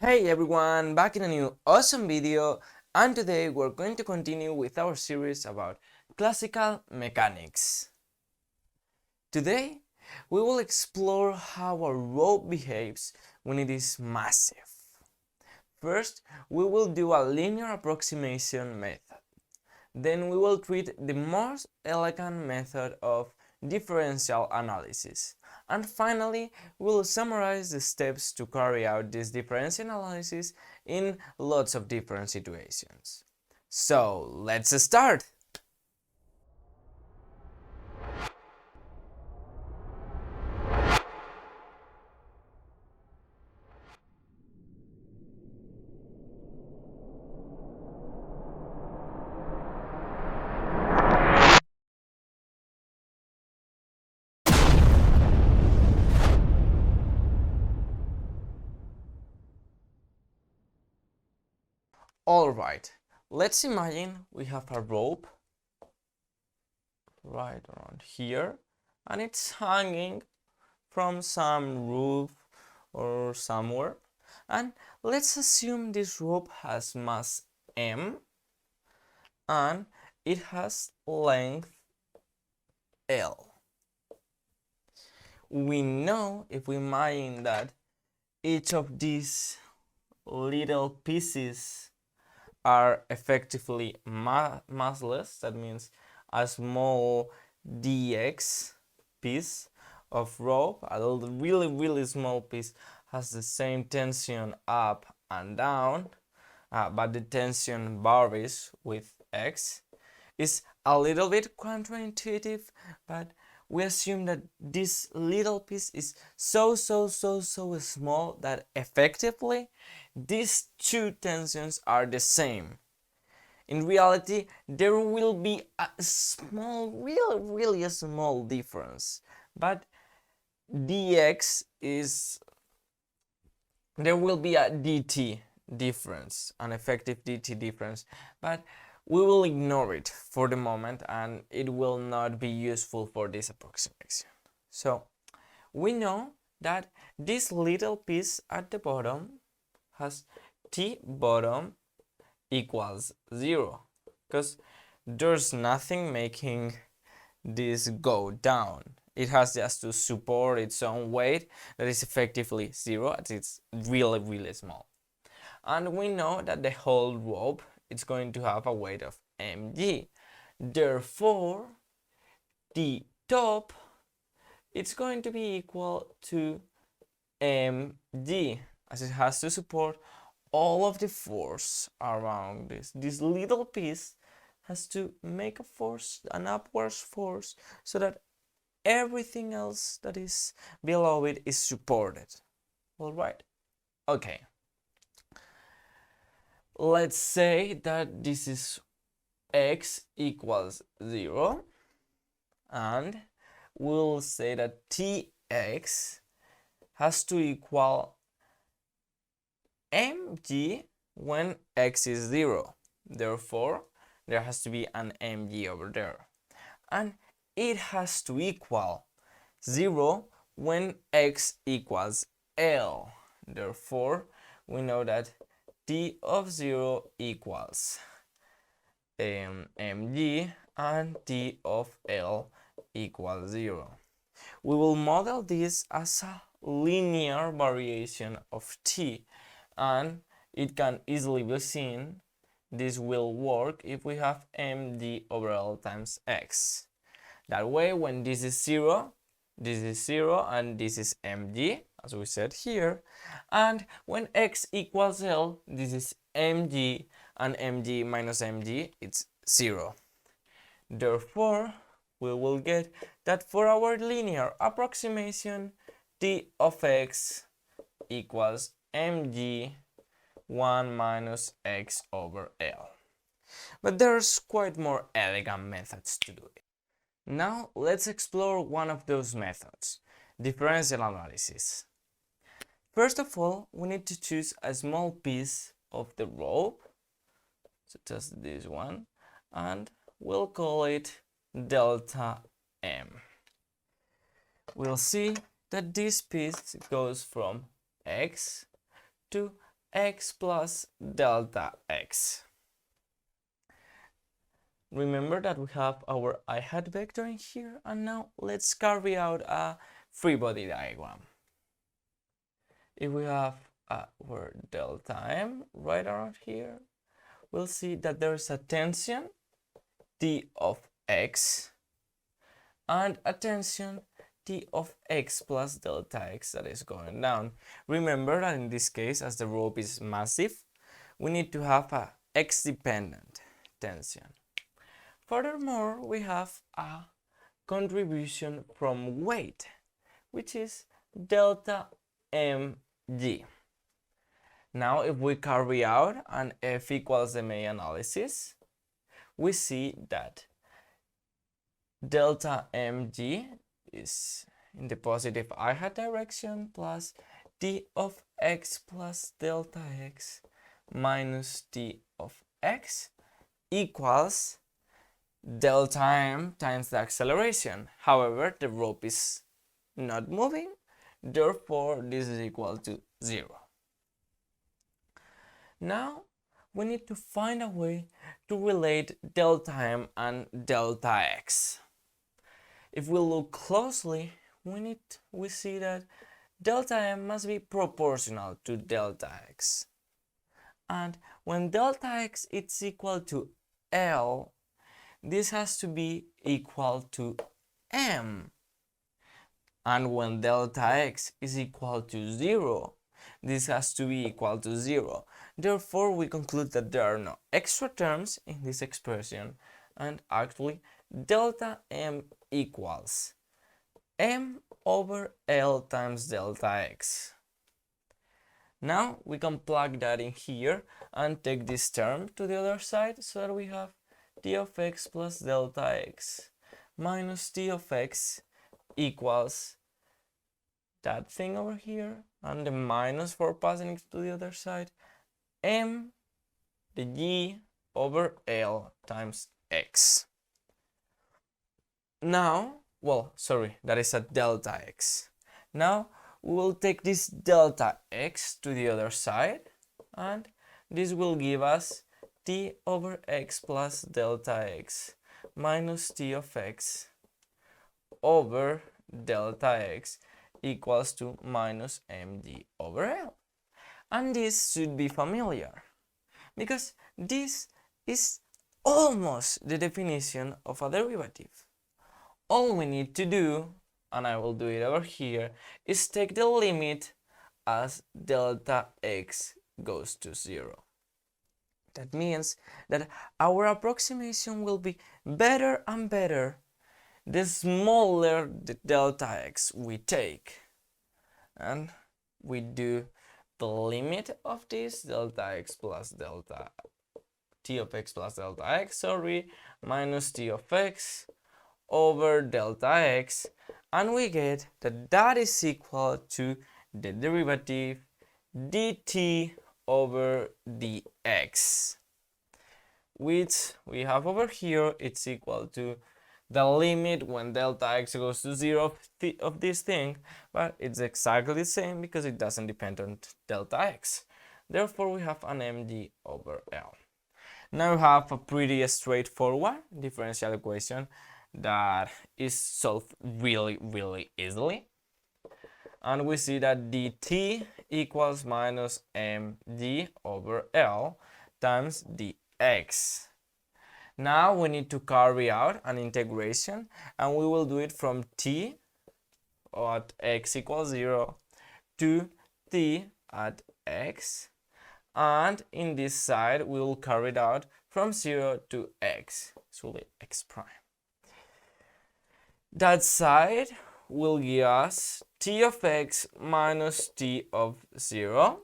Hey everyone, back in a new awesome video, and today we're going to continue with our series about classical mechanics. Today we will explore how a rope behaves when it is massive. First, we will do a linear approximation method. Then we will treat the most elegant method of differential analysis. And finally, we'll summarize the steps to carry out this differential analysis in lots of different situations. So, let's start! Alright, let's imagine we have a rope right around here and it's hanging from some roof or somewhere, and let's assume this rope has mass m and it has length L. We know, if we imagine that each of these little pieces are effectively massless, that means a small dx piece of rope, a really small piece, has the same tension up and down, but the tension varies with x. It's a little bit counterintuitive, but we assume that this little piece is so small that effectively these two tensions are the same. In reality, there will be a small, really a small difference, but dx is, there will be a dt difference, an effective dt difference, but we will ignore it for the moment and it will not be useful for this approximation. So we know that this little piece at the bottom has t bottom equals 0 because there's nothing making this go down. It has just to support its own weight that is effectively 0 as it's really small. And we know that the whole rope is going to have a weight of mg. Therefore, the top it's going to be equal to mg, as it has to support all of the force around this. This little piece has to make a force, an upwards force, so that everything else that is below it is supported. All right? Okay. Let's say that this is x equals 0, and we'll say that tx has to equal mg when x is 0. Therefore, there has to be an mg over there. And it has to equal 0 when x equals L. Therefore, we know that t of 0 equals mg and t of L equals 0. We will model this as a linear variation of t, and it can easily be seen this will work if we have mg over L times x. That way, when this is 0, this is 0 and this is mg, as we said here, and when x equals L, this is mg and mg minus mg, it's 0. Therefore, we will get that for our linear approximation, t of x equals mg 1 minus x over L. But there's quite more elegant methods to do it. Now let's explore one of those methods, differential analysis. First of all, we need to choose a small piece of the rope, such as this one, and we'll call it delta m. We'll see that this piece goes from x to x plus delta x. Remember that we have our I hat vector in here, and now let's carry out a free body diagram. If we have our delta m right around here, we'll see that there's a tension T of x and a tension T of x plus delta x that is going down. Remember that in this case, as the rope is massive, we need to have a x-dependent tension. Furthermore, we have a contribution from weight, which is delta mg. Now, if we carry out an F equals ma analysis, we see that delta mg is in the positive I hat direction plus T of x plus delta x minus T of x equals delta m times the acceleration. However, the rope is not moving, therefore this is equal to 0. Now we need to find a way to relate delta m and delta x. If we look closely, we see that delta m must be proportional to delta x. And when delta x is equal to L, this has to be equal to m. And when delta x is equal to 0, this has to be equal to 0. Therefore, we conclude that there are no extra terms in this expression, and actually delta m equals m over L times delta x. Now we can plug that in here and take this term to the other side, so that we have T of x plus delta x minus T of x equals that thing over here, and the minus for passing it to the other side, m the g over L times x. Now, that is a delta x. Now we will take this delta x to the other side, and this will give us T over x plus delta x minus T of x over delta x equals to minus mg over L. And this should be familiar, because this is almost the definition of a derivative. All we need to do, and I will do it over here, is take the limit as delta x goes to 0. That means that our approximation will be better and better the smaller the delta x we take. And we do the limit of this delta x plus delta T of x plus delta x, minus T of x over delta x, and we get that that is equal to the derivative dt over dx, which we have over here. It's equal to the limit when delta x goes to 0 of this thing, but it's exactly the same because it doesn't depend on delta x. Therefore, we have an mg over L. Now we have a pretty straightforward differential equation that is solved really easily. And we see that dt equals minus mg over L times dx. Now we need to carry out an integration, and we will do it from t at x equals 0 to t at x, and in this side we will carry it out from 0 to x, so x prime. That side will give us t of x minus t of 0,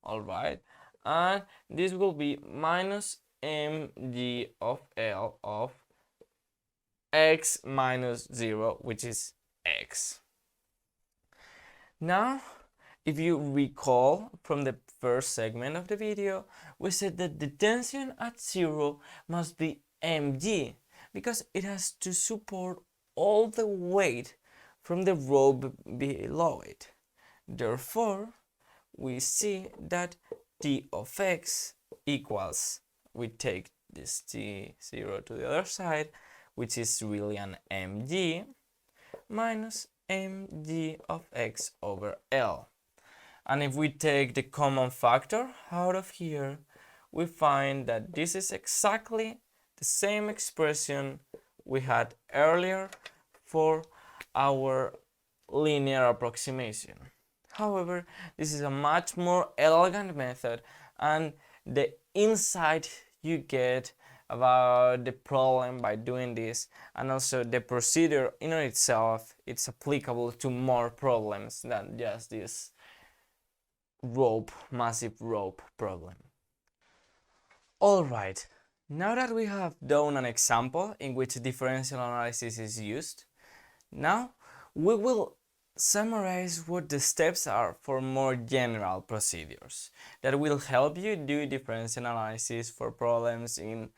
alright, and this will be minus mg of L of x minus 0, which is x. Now, if you recall from the first segment of the video, we said that the tension at 0 must be mg, because it has to support all the weight from the rope below it. Therefore, we see that t of x equals, we take this t0 to the other side, which is really an mg, minus mg of x over L. And if we take the common factor out of here, we find that this is exactly the same expression we had earlier for our linear approximation. However, this is a much more elegant method, and the insight you get about the problem by doing this, and also the procedure in itself, it's applicable to more problems than just this massive rope problem. Alright, now that we have done an example in which differential analysis is used, now we will summarize what the steps are for more general procedures that will help you do differential analysis for problems in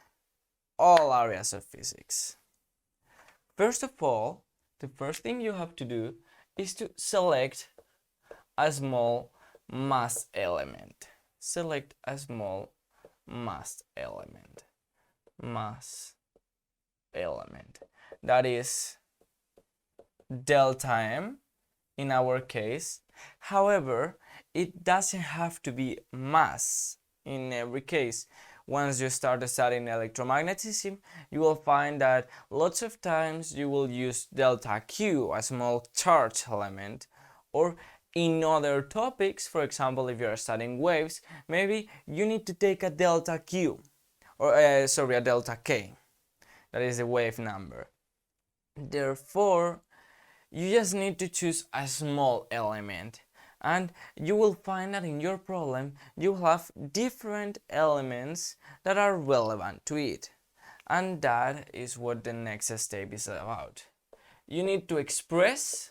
all areas of physics. First of all, the first thing you have to do is to select a small mass element. Select a small mass element. That is delta m in our case. However, it doesn't have to be mass in every case. Once you start studying electromagnetism, you will find that lots of times you will use delta Q, a small charge element, or in other topics, for example, if you are studying waves, maybe you need to take a delta Q, or a delta K. That is the wave number. Therefore, you just need to choose a small element, and you will find that in your problem you have different elements that are relevant to it, and that is what the next step is about. You need to express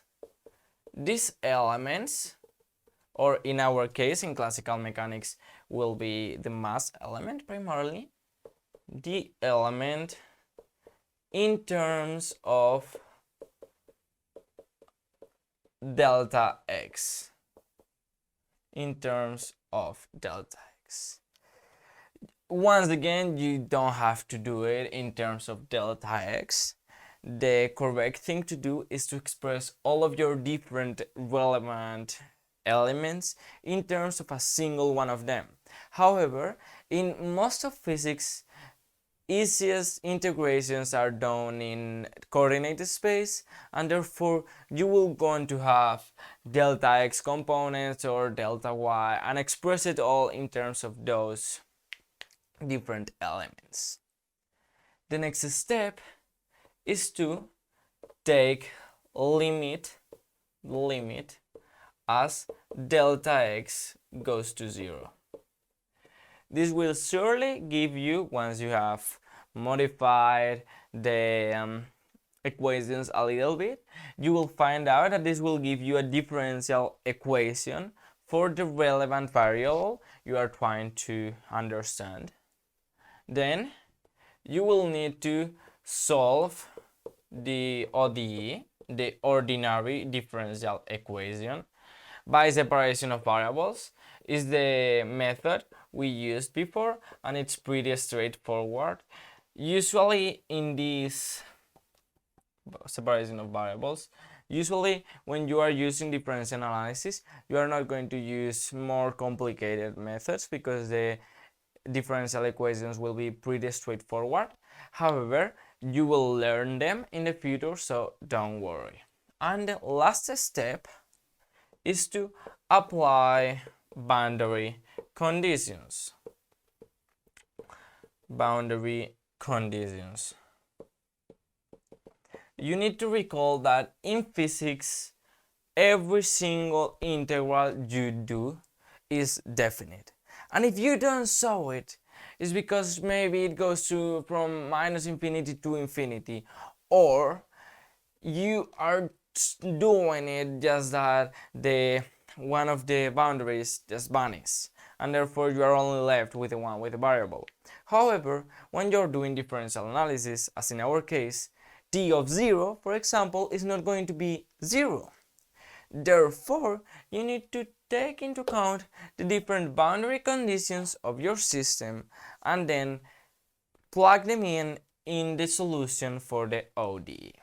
these elements, or in our case in classical mechanics will be the mass element primarily, the element in terms of delta x. Once again, you don't have to do it in terms of delta x. The correct thing to do is to express all of your different relevant elements in terms of a single one of them. However, in most of physics, easiest integrations are done in coordinate space, and therefore you will going to have delta x components or delta y and express it all in terms of those different elements. The next step is to take limit as delta x goes to 0. This will surely give you, once you have modified the equations a little bit, you will find out that this will give you a differential equation for the relevant variable you are trying to understand. Then you will need to solve the ODE, the ordinary differential equation, by separation of variables. Is the method we used before, and it's pretty straightforward. Usually in this separation of variables, usually when you are using differential analysis, you are not going to use more complicated methods because the differential equations will be pretty straightforward. However, you will learn them in the future, so don't worry. And the last step is to apply boundary conditions. You need to recall that in physics, every single integral you do is definite. And if you don't solve it, it's because maybe it goes from minus infinity to infinity, or you are doing it just that one of the boundaries just vanishes, and therefore you are only left with the one with the variable. However, when you're doing differential analysis, as in our case, t of 0, for example, is not going to be 0. Therefore, you need to take into account the different boundary conditions of your system and then plug them in the solution for the ODE.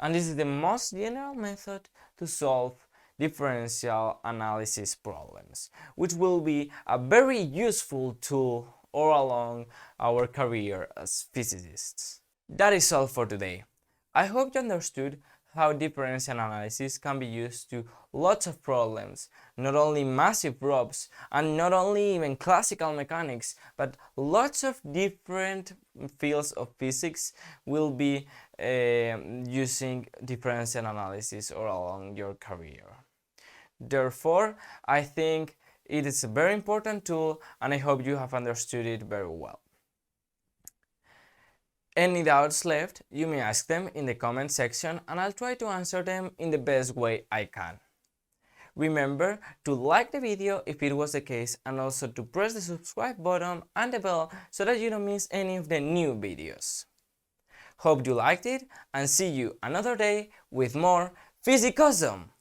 And this is the most general method to solve differential analysis problems, which will be a very useful tool all along our career as physicists. That is all for today. I hope you understood how differential analysis can be used to lots of problems, not only massive proofs and not only even classical mechanics, but lots of different fields of physics will be using differential analysis all along your career. Therefore, I think it is a very important tool and I hope you have understood it very well. Any doubts left, you may ask them in the comment section and I'll try to answer them in the best way I can. Remember to like the video if it was the case and also to press the subscribe button and the bell so that you don't miss any of the new videos. Hope you liked it and see you another day with more Physicawesome!